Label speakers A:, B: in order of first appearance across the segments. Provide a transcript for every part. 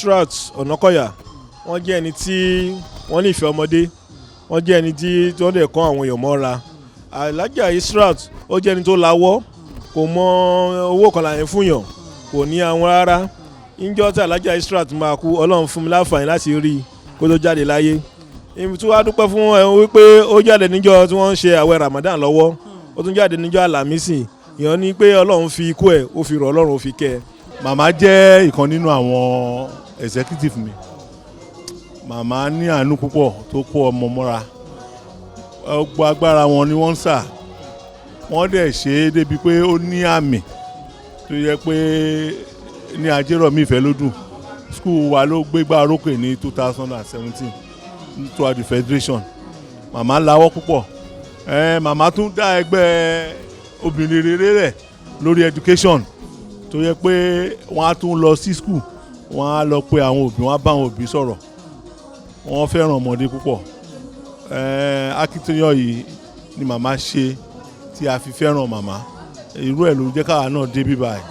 A: Israt Ọ̀nàkọ̀yà wọ́n jẹ́ ẹni tí wọ́n nífẹ̀ẹ́ ọmọdé, wọ́n jẹ́ ẹni tí wọ́n dẹ̀ kọ́ àwọn èèyàn mọ́ra. Alhaja Israt ó jẹ́ ẹni tó lawọ́, kò mọ owó kan láyé fún yàn, kò ní àwọn rárá. Níjọ́ tí Alhaja Israt máa kú, Ọlọ́run fún mi láǹfààní láti rí i kó tó jáde láyé. Ibi tí wàá dúpẹ́ fún ẹ wípé ó jáde níjọ́ tí wọ́n ń ṣe àwẹ̀ Ramadan lọ́wọ́, ó tún jáde níjọ́ Àlàmísì. Ìyẹn ni pé Ọlọ́run fi ikú ẹ̀ ó fi rọ̀, Ọlọ́run ó fi kẹ́ ẹ.
B: Màmá jẹ́ ìkan nínú àwọn executive mi. Màmá ní àánú púpọ̀ tó kó ọmọ mọ́ra. Gbogbo agbára wọn ni wọ́n ń sà. Wọ́n dẹ̀ ṣe é débi pé ó ní àmì tó yẹ pé ní Ajérọ̀mí Ìfẹ́lódùn school wa ló gbégbá orókè ní 2017 throughout the federation. Màmá lawọ́ púpọ̀. Màmá tún dá ẹgbẹ́ obìnrin rere rẹ̀ lórí education tó yẹ pé wọ́n á tún lọ sí school, wọ́n á lọ pé àwọn òbí, wọ́n á bá àwọn òbí sọ̀rọ̀. Wọ́n fẹ́ràn ọmọdé púpọ̀. Akitiyan yìí ni màmá ṣe tí a fi fẹ́ràn màmá. Irú ẹ̀ ló jẹ́ káwa náà dé bí báyìí.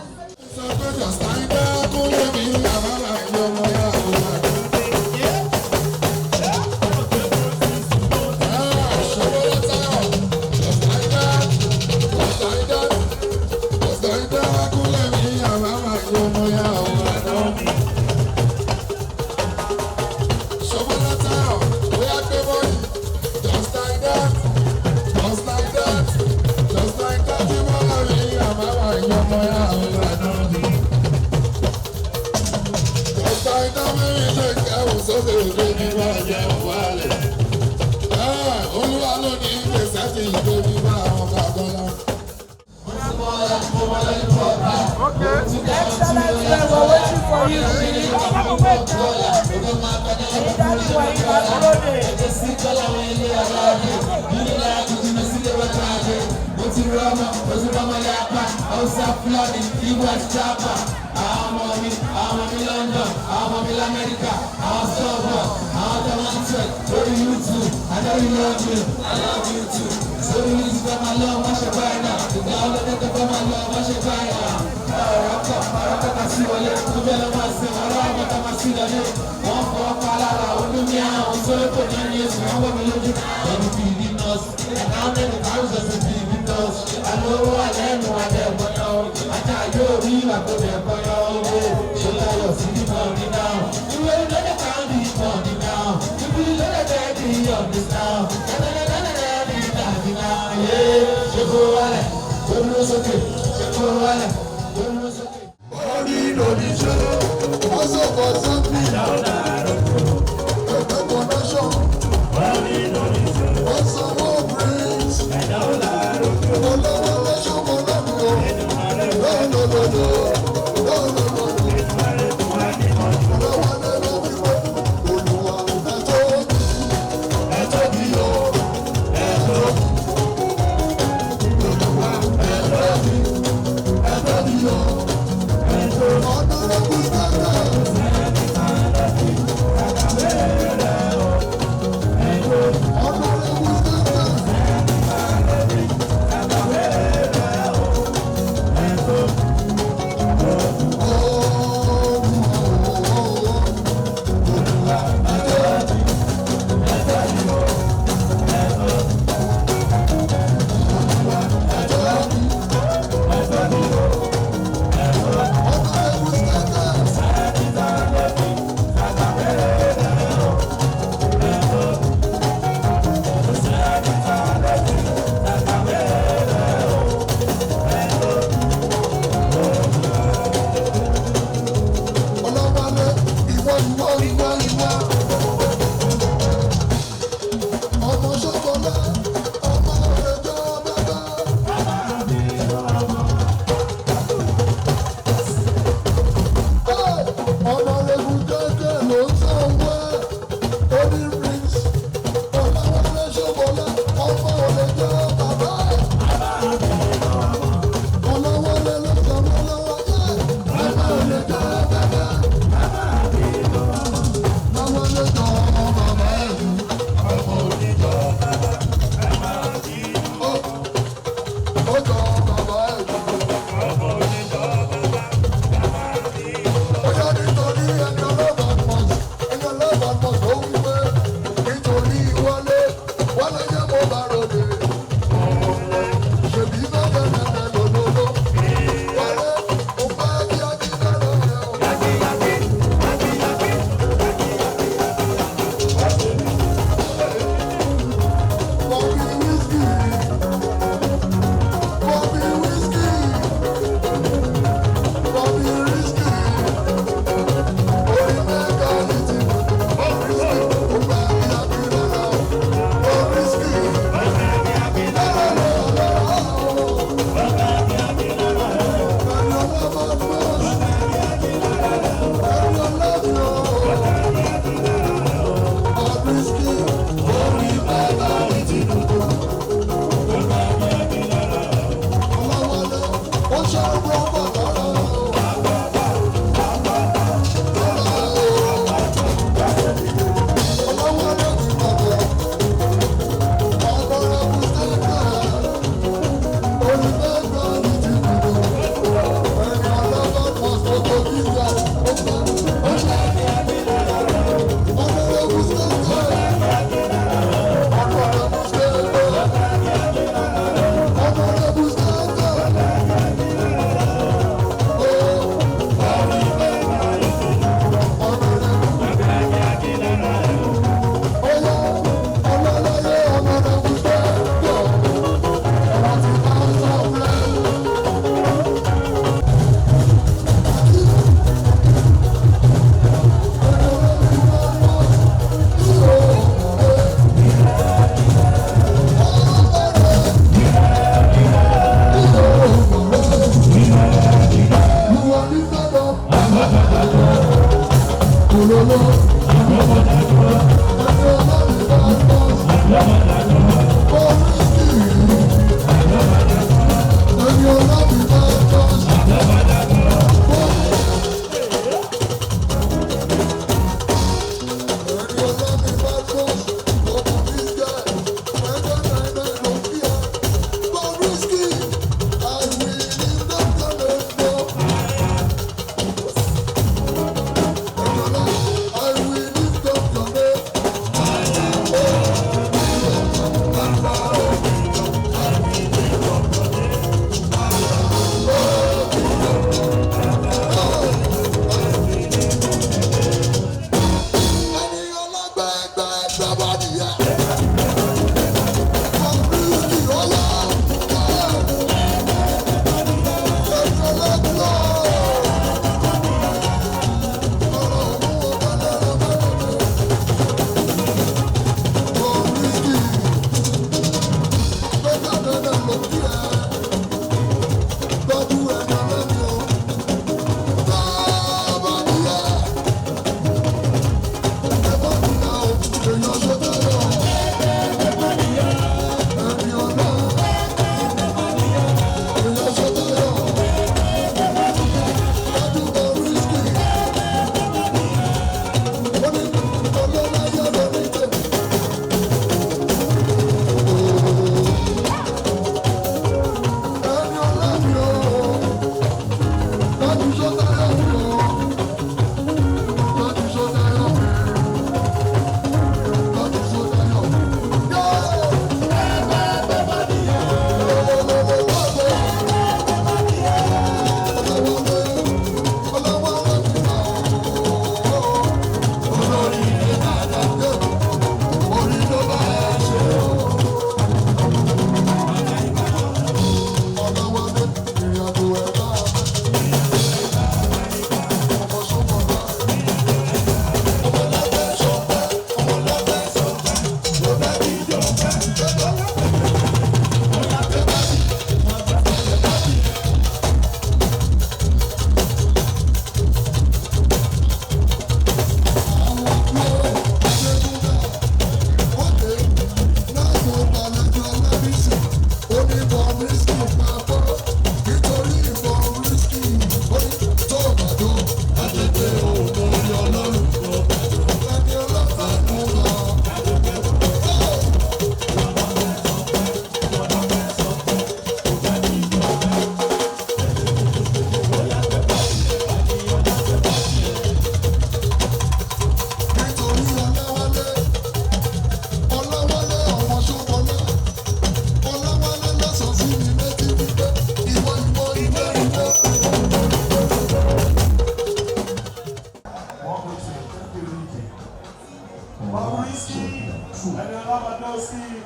C: Lewandowski,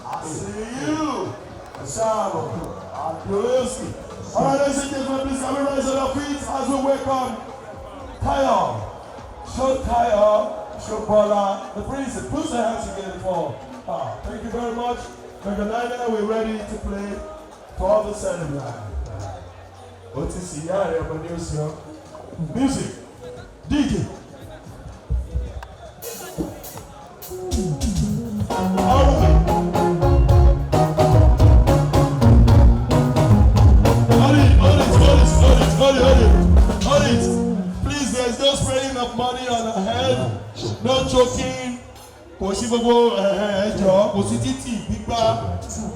C: I see you. Shabo, Abdulowski. All right, ladies and gentlemen, please can we rise on our feet as we welcome Tayo, Show Tayo, Show Bola, the prince. Put your hands together for. Thank you very much. Number 9, we're ready to play for the celebrant. What is the area of the music? DJ. All right. All right. money on her head, no choking. Kò sí gbogbo ẹjọ́, kò sí títì gbígbá.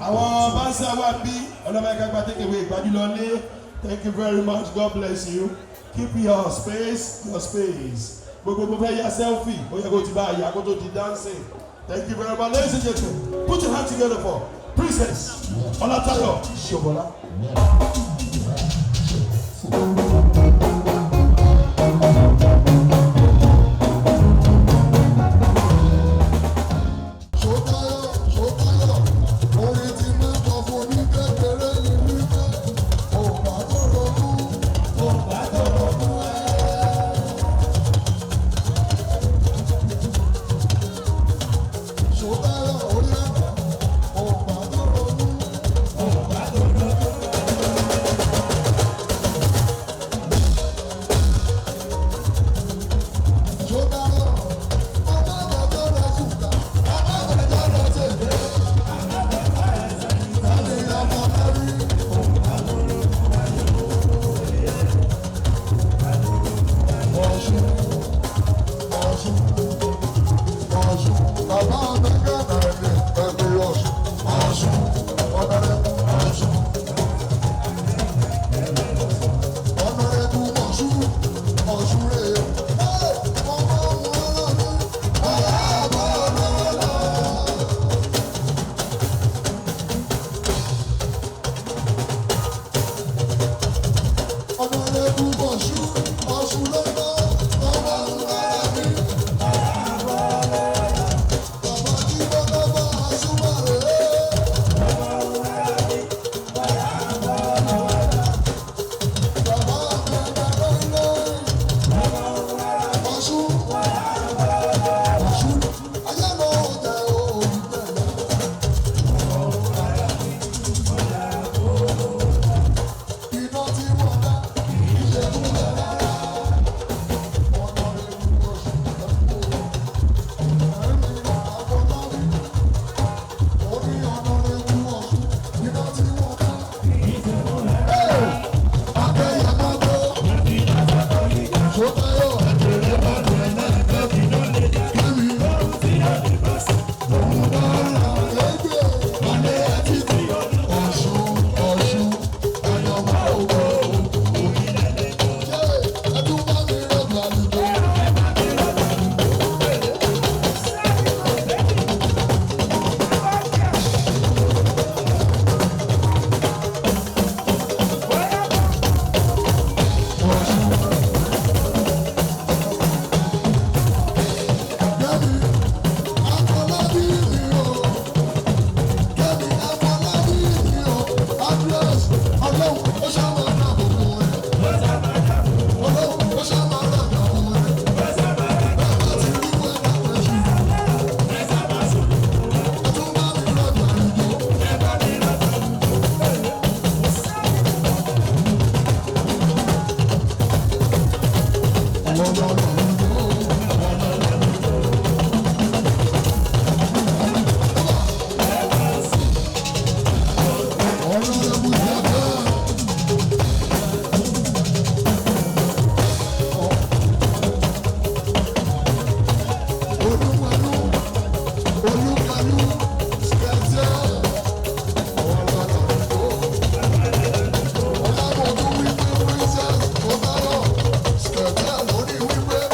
C: Àwọn báńsà wà bí ọlọ́mọdé gba take away ìgbàdúlọ́lé. Thank you very much, God bless you. Keep your space, your space. Gbogbo mo fẹ́ ya selfie, ó yẹ kó ti bá àyà kó tó di dancing. Thank you very much, ladies and gentlemen. Put your hands together for Princess Olatayo Shobola.
D: Money we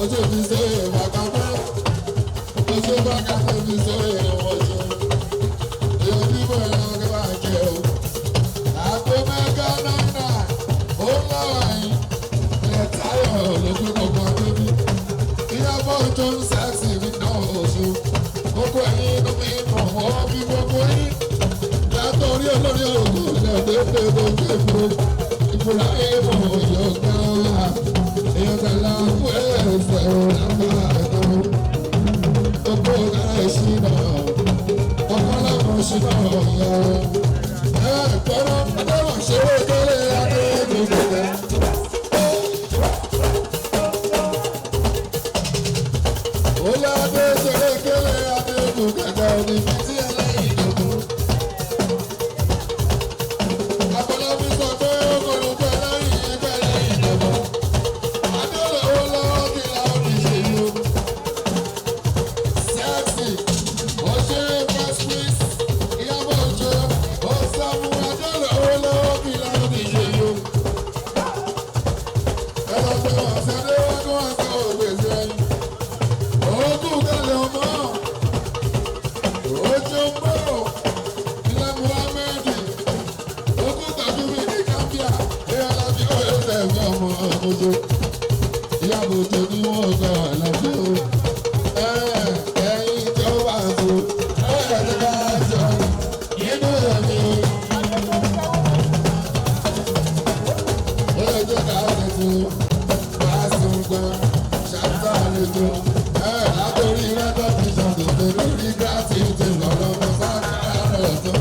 D: Ojo mi se bàkàbọ̀, ojo bàkàbọ̀ mi se àwọn bí gbogbo yín látọ̀rí olórí ògùn lẹ́ẹ̀dẹ́gbẹ́ gbogbo ìbò ìbúra ìmọ̀ ìyọ̀gá ìyọ̀gàlà fún ẹ̀sẹ̀ ọ̀làmà ẹ̀dọ́ gbogbo ọ̀gá ìṣúná ọ̀pọ̀lọpọ̀ ìṣúná ọ̀yọ́ ẹ̀ẹ́dọ́rọ̀ adéwọ̀n ṣeré kéré adéwọ̀n kéré. Olá adé ṣeré kéré adéwọ̀n kẹ̀kẹ́ òní tí ẹlẹ́yìn dòdò. Àpọ̀lọpọ̀ sọ pé ó kọ̀lù pẹ́ lẹ́yìn ẹgbẹ́ lẹ́yìn dòdò. Adéwọ̀n owó lọ́wọ́ kí làwọn fi ṣe yó. Sẹ́ẹ̀sì ọ̀ṣẹ́ pẹ́sìpẹ́s ìyàbọ̀ ọ̀ṣẹ́ ọ̀sàmù adéwọ̀n owó lọ́wọ́ kí làwọn fi ṣe yó. Ẹ̀rọ pé wọ́n ṣe adéwọ̀n kí wọ́n sọ ògbèsè ẹ̀yìn. Ogun kalẹ̀ ọmọ ojú mbọ́ ilẹ̀ Muhammadu ogun tàbí mi ní Gambia ẹ̀yà lábí ọ̀yọ́ sẹ̀mí ọmọ ojú ìyàbò tó ní wọ́n gbọ́ àlàbí o ẹ̀yìn tó bá tó ẹ̀yà tó bá jọ inú ẹ̀mí ọjọ́ káwọn tó bá sùn gbọ́ ṣàtà lẹ́jọ́. Látòrí rẹ́dọ̀ ti ṣàtò lórí gírátìtì lọ́lọ́mọ sákàrà ọ̀tọ́.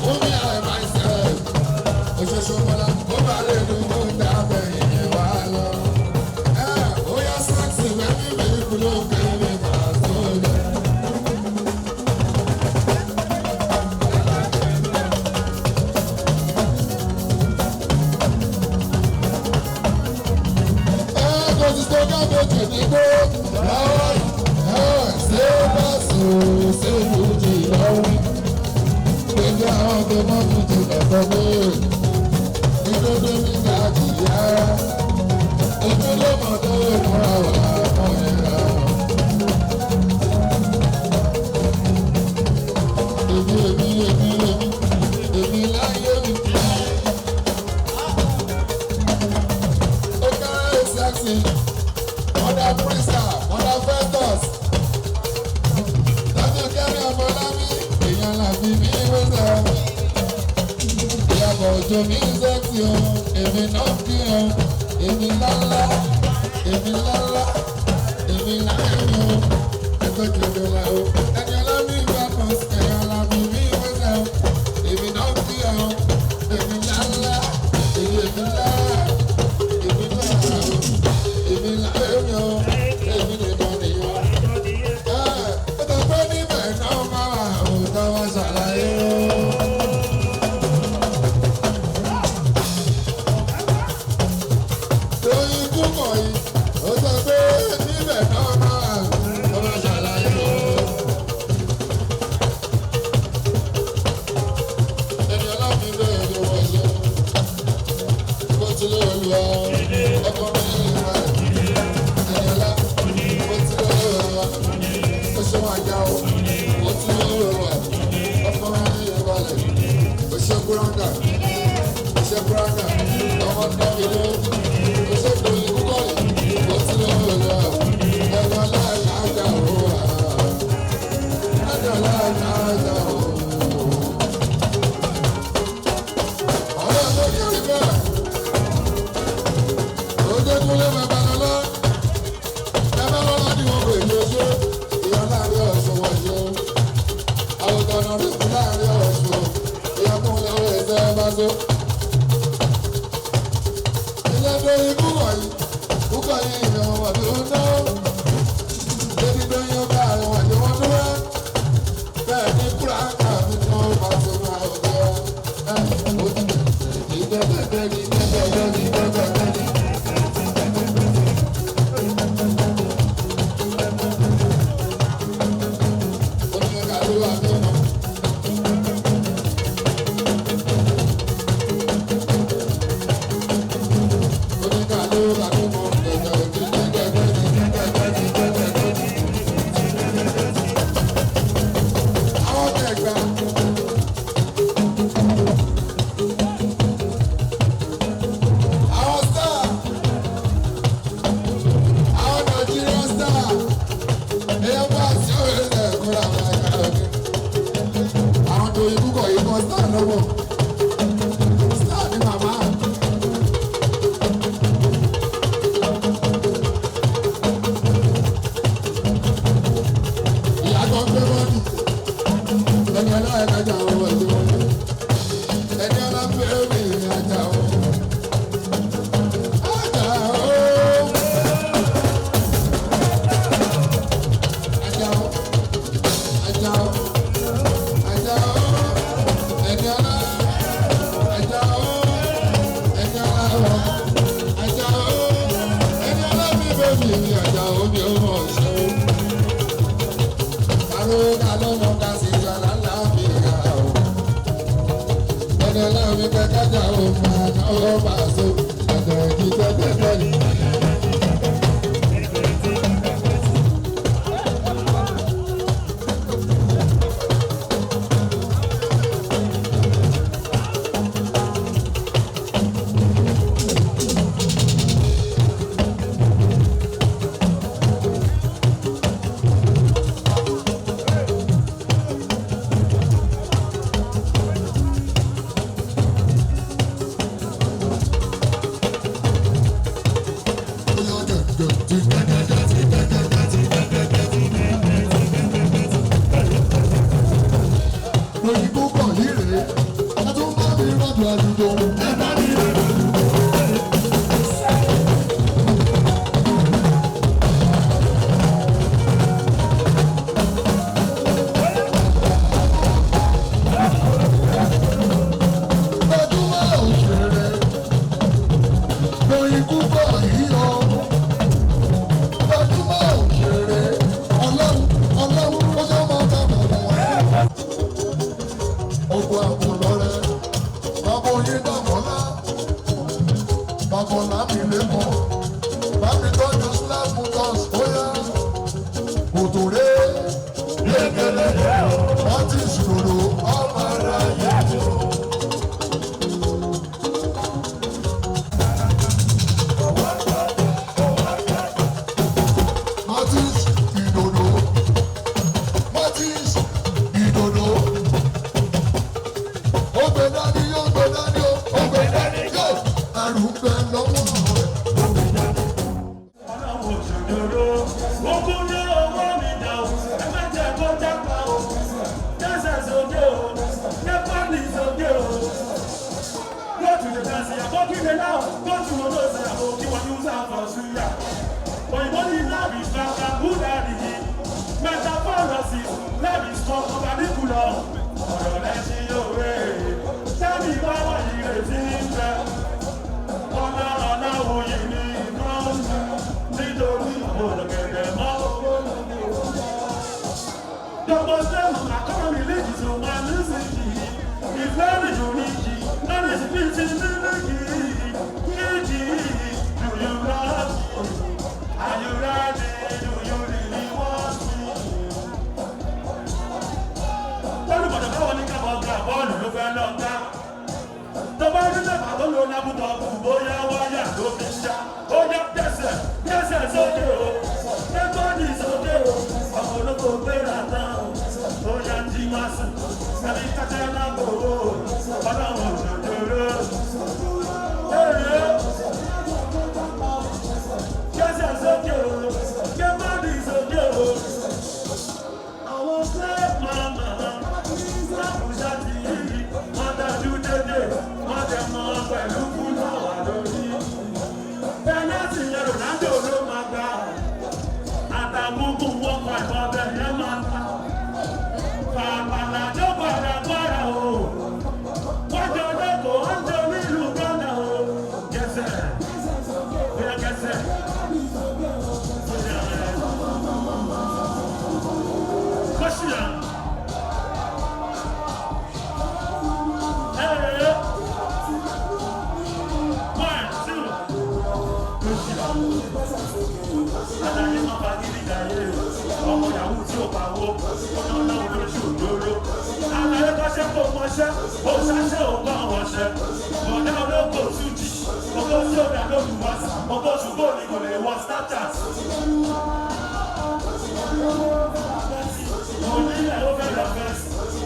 D: Fún mi I myself, òṣèṣù mọ́lá, ó bá lè dùn ó dábẹ̀ ìyẹn wá lọ. Ó yá sáàtì wẹ́mí mi kúló kẹ́mi máa tó lọ. Kò sí tó ká méjì ní gbó lọ́wọ́ ṣé bá sùn ṣé fújì lọ́wọ́ gbogbo àwọn tó mọ́ fújì lọ́kọ́ pé inú tó ní ká kìíyá ojú ló mọ̀ tó múra wà ọ̀yẹ̀rà. Èmi láyé mi. Ó kéré sẹ́ksì. Mother Prisa, Mother Festus. Tọ́jú kẹ́mi ọmọlábí, èèyàn làbí mi wẹ́sẹ̀. Ìyàbọ̀ òjò mi ń sẹ́ksì o, èmi náà kí o, èmi lálá, èmi lálá, èmi láyé o. Ẹgbẹ́ kìlọ̀ la o, ẹni ọlábí bá kan sí èèyàn làbí mi wẹ́sẹ̀ o. Èmi náà kí o, èmi lálá, èmi lálá, èmi lálá o. Èmi láyé mi o, èmi nìkan nìyọ. Ó tọ́ pé níbẹ̀ náà máa wà ó tọ́ wọ́n ṣàlàyé o. Lóyún púpọ̀ yìí, ó tọ́ pé níbẹ̀ náà máa wà ó tọ́ wọ́n ṣàlàyé o. Ẹni ọlọ́run ló yẹ kí wọ́n ṣe. Bó ti lè lù ọ́, ọkọ mi ní ìwà rẹ̀. Ẹ̀yẹ́lá, ó ti lọ́wọ́ wa, ó ṣe wọ́n ajá o, ó ti lọ́wọ́ wa, ọkọ mi ní ìwà rẹ̀. Ó ṣe búrọ́dà, ọmọ dábìlì, ó ṣe gbòòyìn púpọ̀ yìí, ó ti lọ́wọ́ wa, ẹ̀yọ́ láàyè ajá o wa, ẹ̀yọ́ láàyè ajá o. Ọ̀rẹ́ tó ní orí bẹ́ẹ̀, ó dé kúlé bàbá lọ́lá. Ẹ̀bá lọ́la ni wọ́n pè ní oṣù, ìyá láàrin ọ̀ṣun wọ̀ṣù. Àwòtọ́ náà rí fún láàrin ọ̀ṣun, ìyá kún lọ́wọ́ ẹ̀sẹ̀ bá tó. Ilé tó yí púpọ̀ yìí ìrìn àwọn wà ló ń ná. Débi tó yín ó bá àwọn wà ní wọ́n dúró. Bẹ́ẹ̀ ni kúráńkà mi tó bá tó máa ń gbọ́. Ó ti bẹ̀rẹ̀ ní gbẹ́gbẹ́gbẹ́. lóyún púpọ̀ yìí kan star lọ́wọ́ star ní màmá. ìyá kan gbé bọ́ọ̀dù ẹni ọlọ́ọ̀ẹ́kájà àwọn ọ̀dọ́ ẹni ọlọ́ọ̀ẹ́ mi ìrìnàjà wọn.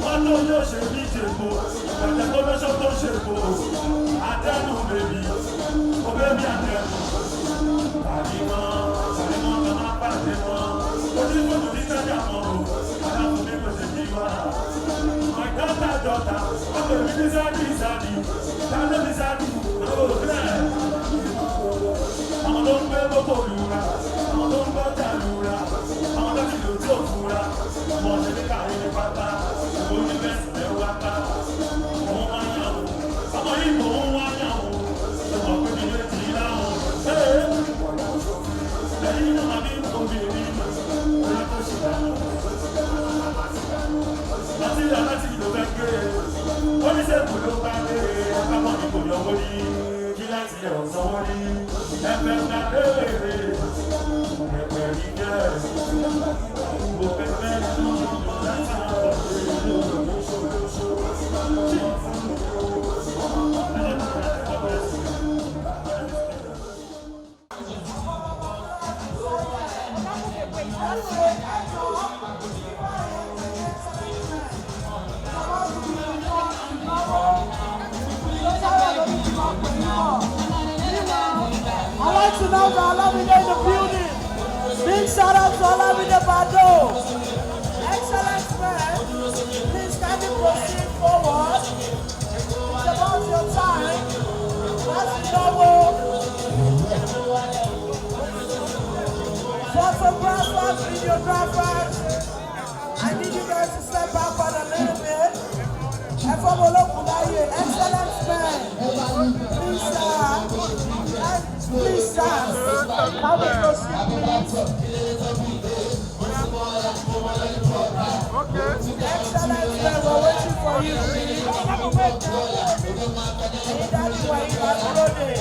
C: Wọ́n ló yóò ṣe ní ti Àwọn tó ń gbé gbogbo olùra, àwọn tó ń gbọ́ jàlúra, àwọn tó ti lò tí ò fura, ọmọ ṣe ní káwé ní pátá, òní bẹ́sì lẹ́ wá ká, òun wá yàn wò, ọmọ yìí mò ń wá yàn wò, ọmọ pé mi lè tì í láwọn. Lẹ́yìn náà mi ń tóbi rí, ọ̀rẹ́ tó ṣe dáná. Láti ìyá láti ìlú fẹ́ gbé, ó ní sẹ́kùn ló bá gbé, ọ̀ká mọ̀ ní kò yọ wọ́n ní, kí láti ẹ̀rọ sanwó ní. Ẹ̀fẹ̀ ńlá léèrè, ẹ̀fẹ̀ rí gẹ́, mo fẹ́fẹ́ tó láti ọ̀pọ̀ ìlú
E: I'd like to know that Olamide in the building. Big shout out to Olamide Bado. Excellent man. Please kindly proceed forward. It's about your time. That's double. Photographers, videographers. I need you guys to step back on a little bit. Excellent man. Please, sir. How we proceed, please? Excellent man, we're waiting for you. That's why you are loaded.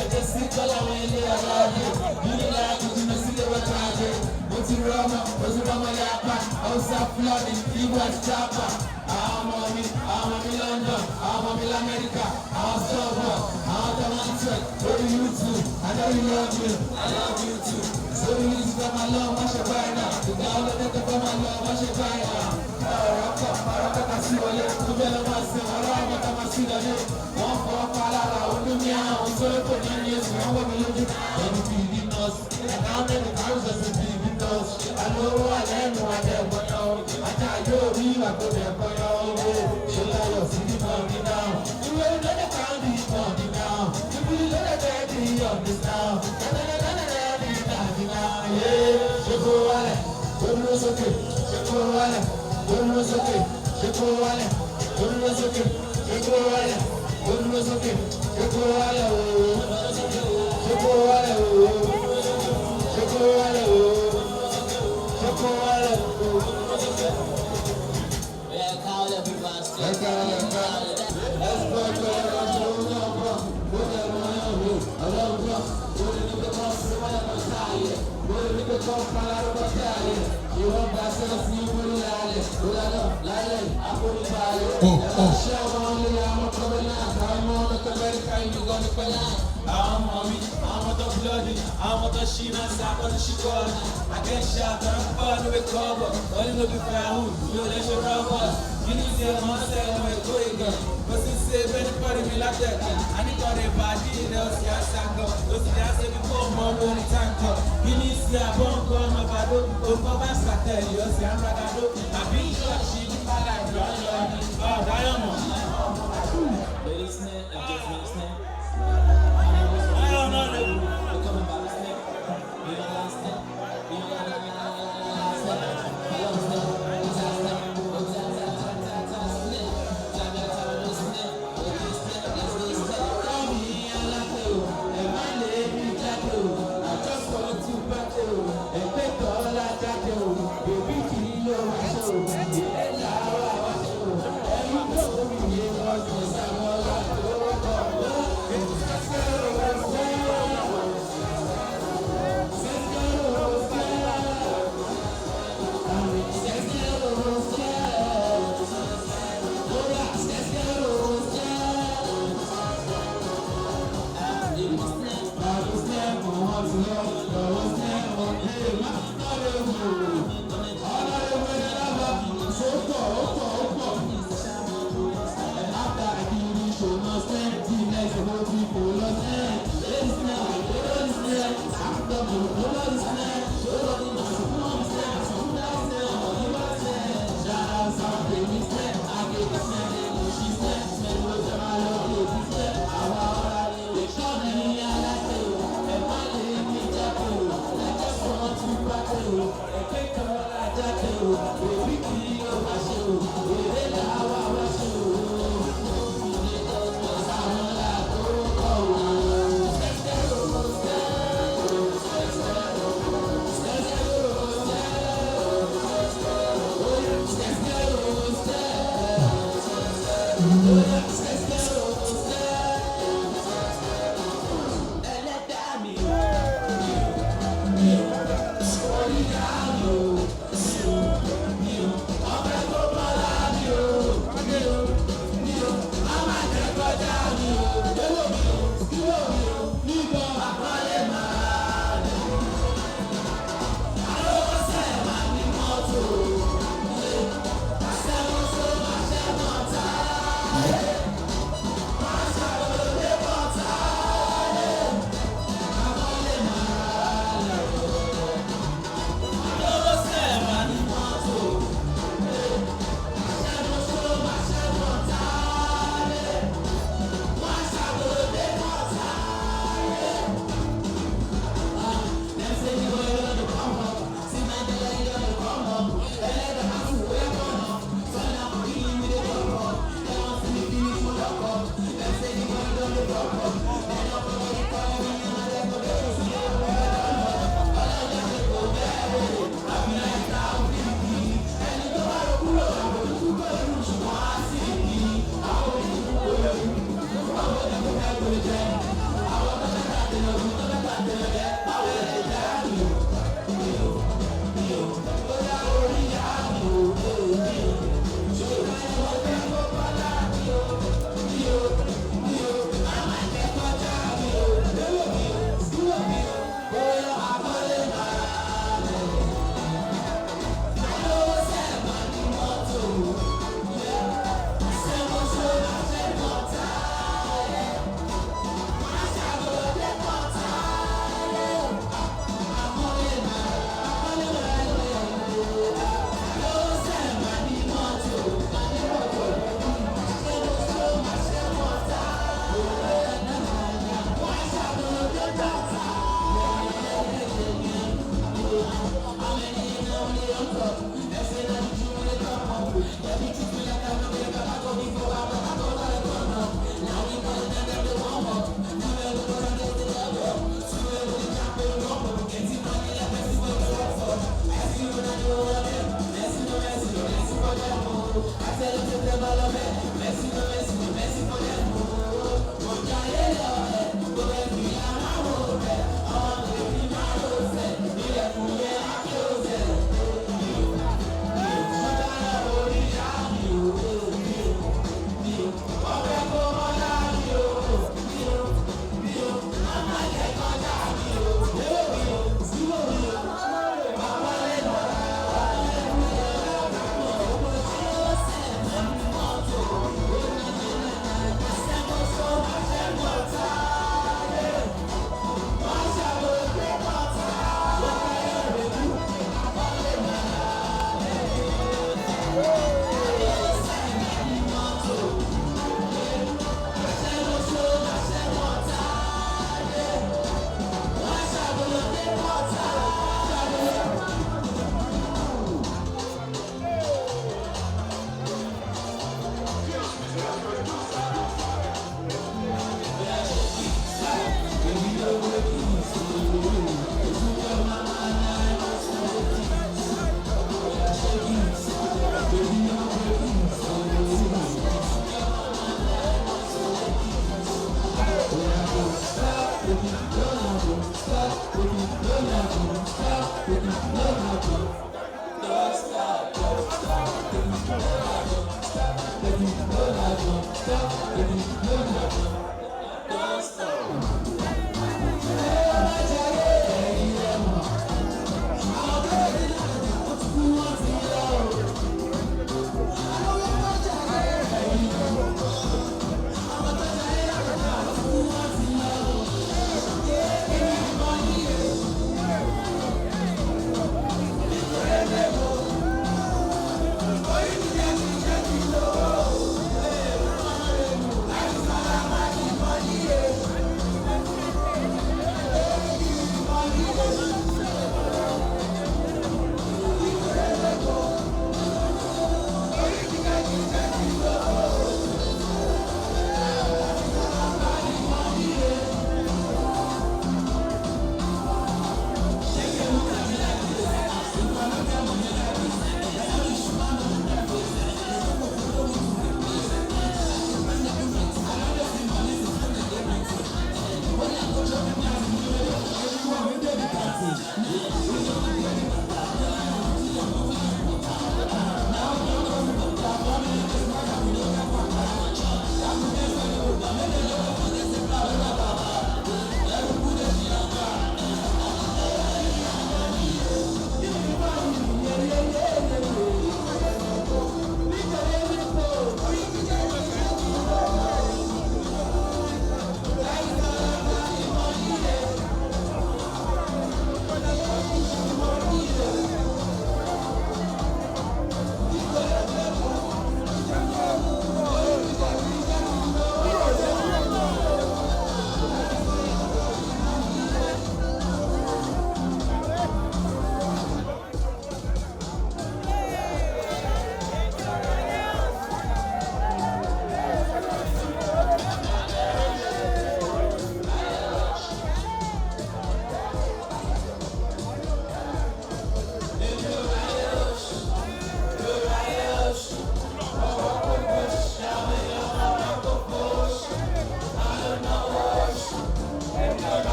D: Baby,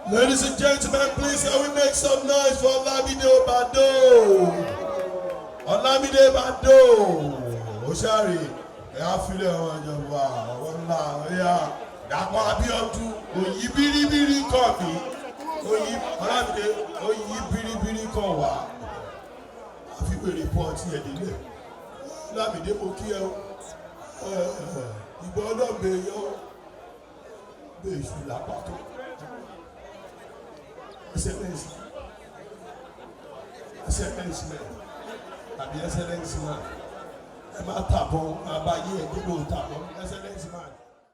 C: Ladies and gentlemen, please can we make some noise for Olamide Bado? Olamide Bado. Oshari, I feel it on your wow. Yeah, that one be up to Oyibiri coffee. Olamide, Oyibiri kowa. I feel a report here today. Olamide Okiel. Ibodo Beyo. Beyo la pato. Excellence, man. Excellence, man. I'm a tapon, I'm a year, you go tapon. Excellence, man.